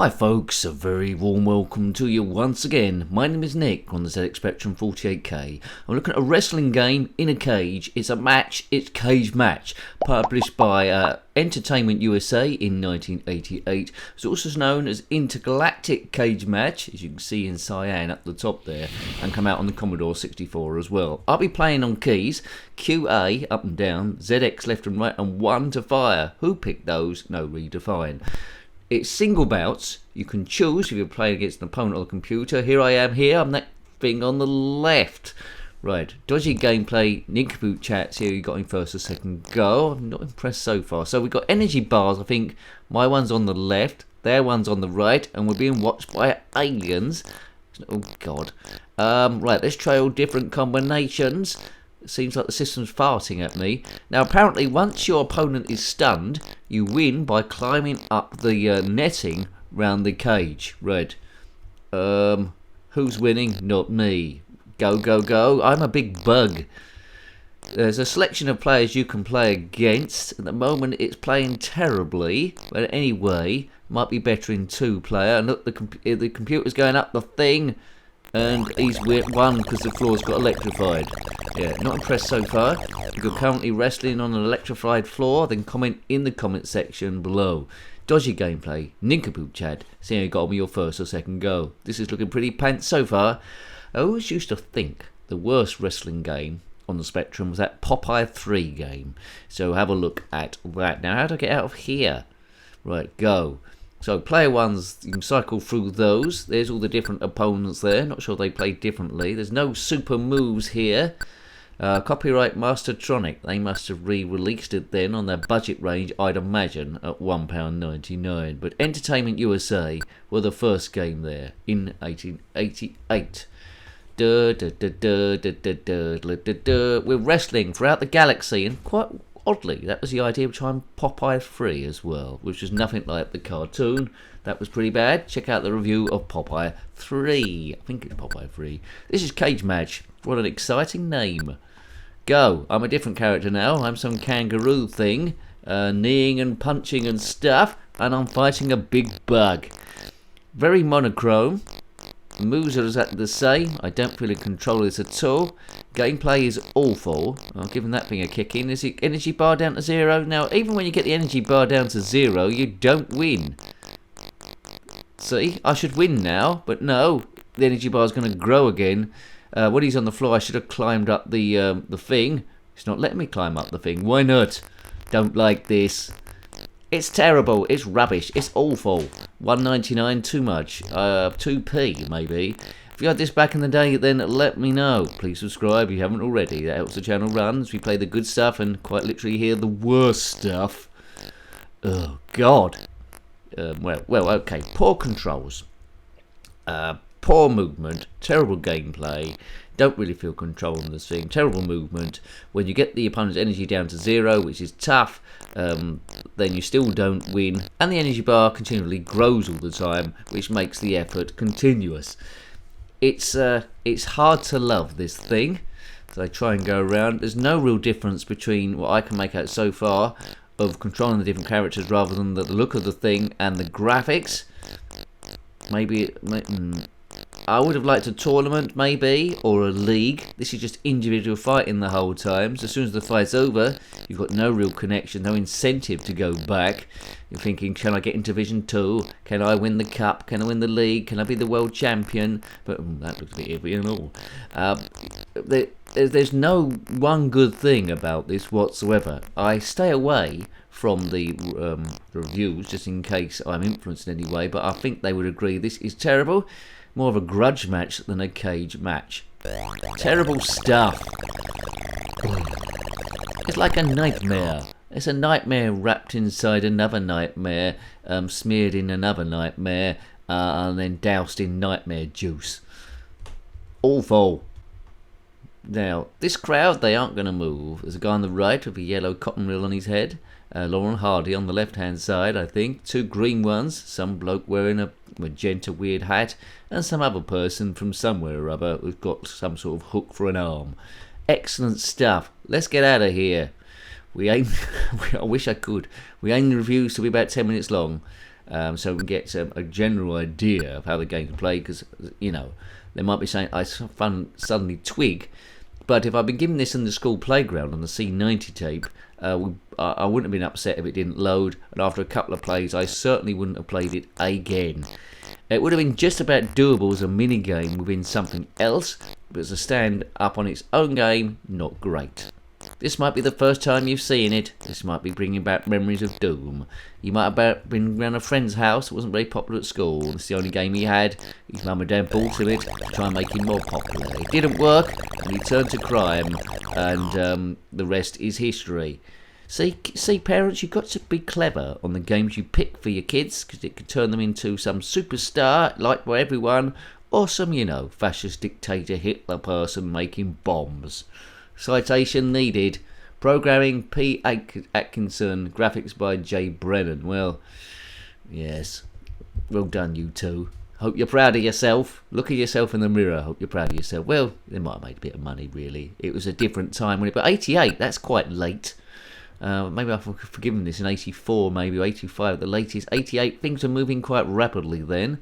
Hi folks, a very warm welcome to you once again. My name is Nick on the zxspectrum 48K. I'm looking at a wrestling game in a cage. It's a match, it's Cage Match, published by Entertainment USA in 1988. It's also known as Intergalactic Cage Match, as you can see in cyan at the top there, and come out on the Commodore 64 as well. I'll be playing on keys, QA up and down, ZX left and right, and 1 to fire. Who picked those? No, redefine. It's single bouts. You can choose if you're playing against an opponent or a computer. Here I am here. I'm that thing on the left. Right. Dodgy gameplay. Nincompoop chats here. You got in first or second go. I'm not impressed so far. So we've got energy bars. I think my one's on the left. Their one's on the right. And we're being watched by aliens. Oh, God. Right. Let's try all different combinations. It seems like the system's farting at me. Now, apparently, once your opponent is stunned, you win by climbing up the netting round the cage. Right. Who's winning? Not me. Go, go, go. I'm a big bug. There's a selection of players you can play against. At the moment, it's playing terribly. But anyway, might be better in two-player. And look, the computer's going up the thing. And he's won because the floor's got electrified. Yeah, not impressed so far. If you're currently wrestling on an electrified floor, then comment in the comment section below. Dodgy gameplay, Nincompoop Chad, see how you got on with your first or second go. This is looking pretty pants so far. I always used to think the worst wrestling game on the Spectrum was that Popeye 3 game. So have a look at that. Now, how do I get out of here? Right, go. So player ones, you can cycle through those. There's all the different opponents there. Not sure they play differently. There's no super moves here. Copyright Mastertronic. They must have re-released it then on their budget range, I'd imagine, at £1.99. But Entertainment USA were the first game there in 1888. We're wrestling throughout the galaxy, and quite oddly, that was the idea of trying Popeye 3 as well, which was nothing like the cartoon. That was pretty bad. Check out the review of Popeye 3. I think it's Popeye 3. This is Cage Match. What an exciting name. Go. I'm a different character now. I'm some kangaroo thing, kneeing and punching and stuff, and I'm fighting a big bug. Very monochrome. Moves are exactly the same. I don't feel in control of this at all. Gameplay is awful. I'm giving that thing a kick in. Is the energy bar down to 0? Now, even when you get the energy bar down to 0, you don't win. See, I should win now, but no. The energy bar is going to grow again. When he's on the floor, I should have climbed up the thing. It's not letting me climb up the thing. Why not? Don't like this. It's terrible, it's rubbish, it's awful. $1.99 too much. 2p maybe. If you had this back in the day, then let me know. Please subscribe if you haven't already. That helps the channel run as we play the good stuff and quite literally hear the worst stuff. Oh God. Well, okay. Poor controls. Poor movement. Terrible gameplay. Don't really feel control on this thing. Terrible movement. When you get the opponent's energy down to 0, which is tough, then you still don't win. And the energy bar continually grows all the time, which makes the effort continuous. It's hard to love this thing. So I try and go around. There's no real difference between what I can make out so far of controlling the different characters rather than the look of the thing and the graphics. Maybe I would have liked a tournament, maybe, or a league. This is just individual fighting the whole time. So as soon as the fight's over, you've got no real connection, no incentive to go back. You're thinking, can I get into Division 2? Can I win the cup? Can I win the league? Can I be the world champion? But that looks a bit iffy and all. There's no one good thing about this whatsoever. I stay away from the reviews, just in case I'm influenced in any way, but I think they would agree this is terrible. More of a grudge match than a cage match. Terrible stuff. It's like a nightmare. It's a nightmare wrapped inside another nightmare, smeared in another nightmare, and then doused in nightmare juice. Awful. Now, this crowd, they aren't going to move. There's a guy on the right with a yellow cotton reel on his head. Lauren Hardy on the left-hand side, I think. 2 green ones. Some bloke wearing a magenta weird hat. And some other person from somewhere or other who's got some sort of hook for an arm. Excellent stuff. Let's get out of here. I wish I could. We aim the reviews to be about 10 minutes long. so we can get a general idea of how the game's played, because, you know, they might be saying, I suddenly twig, but if I'd been given this in the school playground on the C90 tape, I wouldn't have been upset if it didn't load, and after a couple of plays, I certainly wouldn't have played it again. It would have been just about doable as a mini-game within something else, but as a stand-up on its own game, not great. This might be the first time you've seen it. This might be bringing back memories of Doom. You might have been around a friend's house. It wasn't very popular at school. It's the only game he had. His mum and dad bought him it to try and make him more popular. It didn't work, and he turned to crime, and the rest is history. See, parents, you've got to be clever on the games you pick for your kids, because it could turn them into some superstar, liked by everyone, or some, you know, fascist dictator Hitler person making bombs. Citation needed. Programming P. Atkinson. Graphics by J. Brennan. Well, yes. Well done, you two. Hope you're proud of yourself. Look at yourself in the mirror. Hope you're proud of yourself. Well, they might have made a bit of money, really. It was a different time when it... But 88, that's quite late. Maybe I've forgiven this in 84, maybe, or 85 at the latest. 88, things are moving quite rapidly then.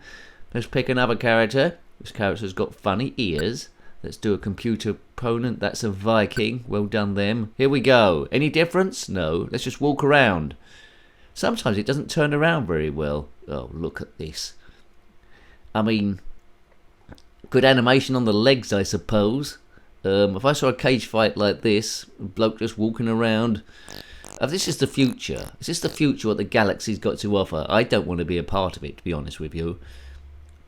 Let's pick another character. This character's got funny ears. Let's do a computer opponent. That's a Viking. Well done them. Here we go. Any difference? No. Let's just walk around. Sometimes it doesn't turn around very well. Oh, look at this. I mean, good animation on the legs, I suppose. If I saw a cage fight like this, a bloke just walking around... this is the future. Is this the future what the galaxy's got to offer? I don't want to be a part of it, to be honest with you.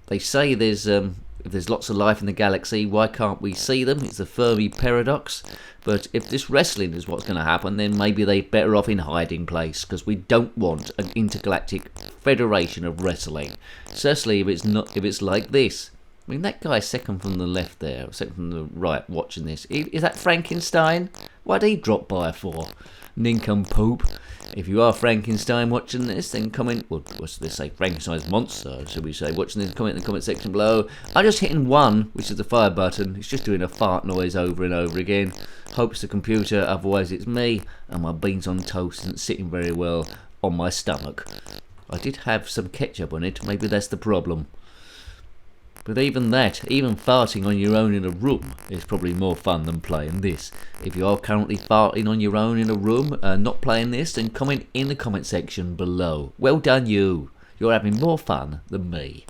They say if there's lots of life in the galaxy, why can't we see them? It's the Fermi paradox. But if this wrestling is what's going to happen, then maybe they're better off in hiding place, because we don't want an intergalactic federation of wrestling. Especially if it's like this. I mean, that guy second from the left there, second from the right, watching this. Is that Frankenstein? Why'd he drop by for? Nincompoop. If you are Frankenstein watching this, then comment, well, what's this say, Frankenstein's monster, should we say, watching this, comment in the comment section below. I'm just hitting 1, which is the fire button. It's just doing a fart noise over and over again. Hope it's the computer, otherwise it's me, and my beans on toast isn't sitting very well on my stomach. I did have some ketchup on it, maybe that's the problem. But even that, even farting on your own in a room is probably more fun than playing this. If you are currently farting on your own in a room and not playing this, then comment in the comment section below. Well done you. You're having more fun than me.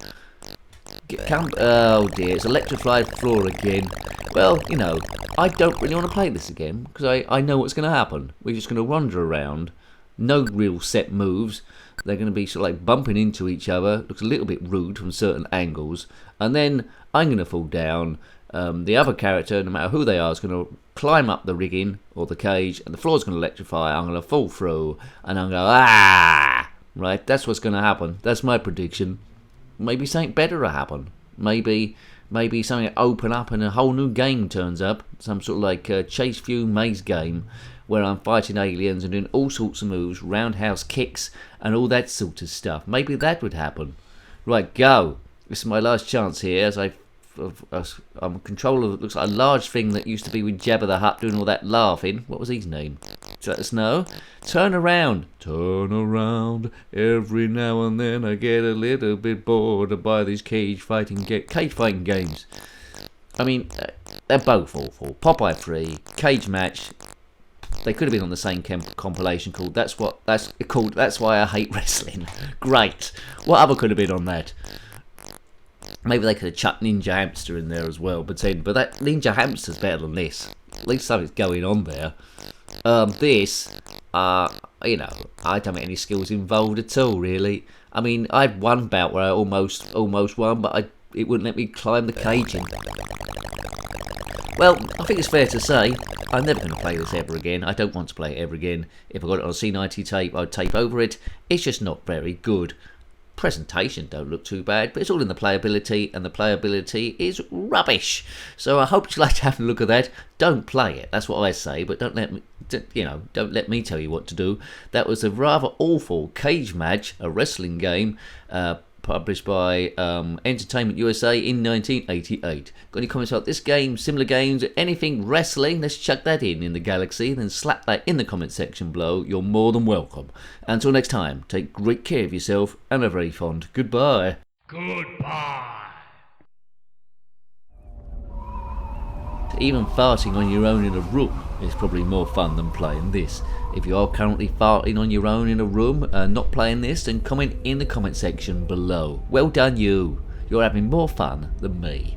Oh dear, it's electrified floor again. Well, you know, I don't really want to play this again, because I know what's going to happen. We're just going to wander around. No real set moves. They're going to be sort of like bumping into each other. Looks a little bit rude from certain angles. And then I'm going to fall down. The other character, no matter who they are, is going to climb up the rigging or the cage, and the floor's going to electrify. I'm going to fall through, and I'm going to go, ah! Right, that's what's going to happen. That's my prediction. Maybe something better will happen. Maybe something will open up and a whole new game turns up. Some sort of like Chase Few Maze game, where I'm fighting aliens and doing all sorts of moves, roundhouse kicks, and all that sort of stuff. Maybe that would happen. Right, go. This is my last chance here, as I'm a controller that looks like a large thing that used to be with Jabba the Hutt doing all that laughing. What was his name? Let us know. Turn around. Turn around. Every now and then I get a little bit bored by these cage fighting games. I mean, they're both awful. Popeye 3, Cage Match. They could have been on the same compilation called That's Why I Hate Wrestling. Great. What other could have been on that? Maybe they could have chucked Ninja Hamster in there as well, but that Ninja Hamster's better than this. At least something's going on there. You know, I don't have any skills involved at all, really. I mean, I had one bout where I almost won, but it wouldn't let me climb the cage in. Well, I think it's fair to say I'm never going to play this ever again. I don't want to play it ever again. If I got it on a C90 tape, I'd tape over it. It's just not very good. Presentation don't look too bad, but it's all in the playability, and the playability is rubbish. So I hope you like to have a look at that. Don't play it, that's what I say, but don't let me tell you what to do. That was a rather awful cage match, a wrestling game, published by Entertainment USA in 1988. Got any comments about this game, similar games, anything wrestling? Let's chuck that in the galaxy, then slap that in the comment section below. You're more than welcome. Until next time, take great care of yourself and a very fond goodbye. Goodbye. Even farting on your own in a room is probably more fun than playing this. If you are currently farting on your own in a room and not playing this, then comment in the comment section below. Well done you. You're having more fun than me.